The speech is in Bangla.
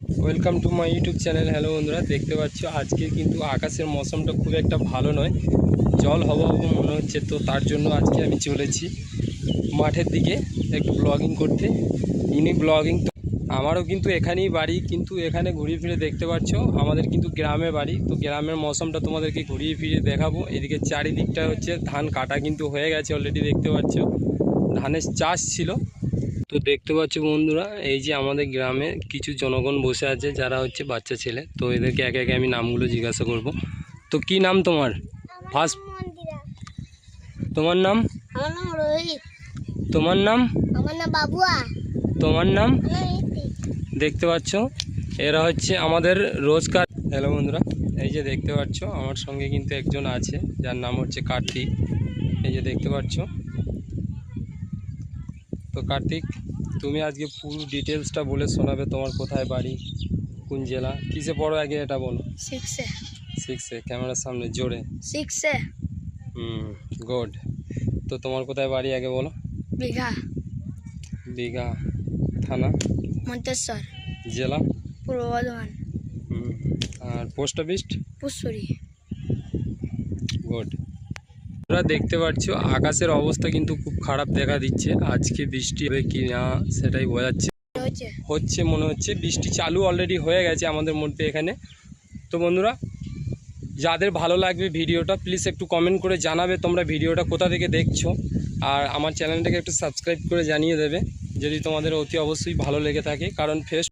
Welcome to my YouTube channel. Hello বন্ধুরা, দেখতে পাচ্ছ আজকে কিন্তু আকাশের মৌসুমটা খুব একটা ভালো নয়, জল হবো হবো মনে হচ্ছে। তো তার জন্য আজকে আমি চলেছি মাঠের দিকে একটু ব্লগিং করতে, মিনি ব্লগিং। তো আমারও কিন্তু এখানেই বাড়ি, কিন্তু এখানে ঘুরিয়ে ফিরে দেখতে পাচ্ছ আমাদের কিন্তু গ্রামে বাড়ি। তো গ্রামের মৌসুমটা তোমাদেরকে ঘুরিয়ে ফিরে দেখাবো। এদিকে চারিদিকটা হচ্ছে ধান কাটা কিন্তু হয়ে গেছে অলরেডি, দেখতে পাচ্ছ ধানের চাষ ছিল। তো দেখতে পাচ্ছ বন্ধুরা, এই যে আমাদের গ্রামে কিছু জনগণ বসে আছে যারা হচ্ছে বাচ্চা ছেলে। তো এদেরকে একে একে আমি নামগুলো জিজ্ঞাসা করব। তো কি নাম তোমার? ফার্স্ট তোমার নাম? আমার নাম রোহিত। তোমার নাম? আমার নাম বাবুয়া। তোমার নাম? আমার ইতি। দেখতে পাচ্ছ এরা হচ্ছে আমাদের রোজকার। হ্যালো বন্ধুরা, এই যে দেখতে পাচ্ছ আমার সঙ্গে কিন্তু একজন আছে যার নাম হচ্ছে কার্তিক। এই যে দেখতে পাচ্ছ। তো কার্তিক, তুমি আজকে ফুল ডিটেলসটা বলে শোনাবে, তোমার কোথায় বাড়ি, কোন জেলা, কিসে পড়ো, আগে এটা বলো। সিক্সে। সিক্সে, ক্যামেরার সামনে জোরে। সিক্সে। গুড। তো তোমার কোথায় বাড়ি আগে বলো। বিঘা। দীঘা থানা, মন্তেশ্বর, জেলা পূর্ব বর্ধমান, আর পোস্ট অফিস পুষ্করি। গুড। তোমরা দেখতে পাচ্ছ আকাশের অবস্থা কিন্তু খুব খারাপ দেখা দিচ্ছে, আজকে বৃষ্টি হবে কি না সেটাই বোঝাচ্ছে। হচ্ছে মনে হচ্ছে বৃষ্টি চালু অলরেডি হয়ে গেছে আমাদের মধ্যে এখানে। তো বন্ধুরা, যাদের ভালো লাগবে ভিডিওটা প্লিজ একটু কমেন্ট করে জানাবে তোমরা ভিডিওটা কোথা থেকে দেখছো, আর আমার চ্যানেলটাকে একটু সাবস্ক্রাইব করে জানিয়ে দেবে যদি তোমাদের অতি অবশ্যই ভালো লেগে থাকে, কারণ ফেস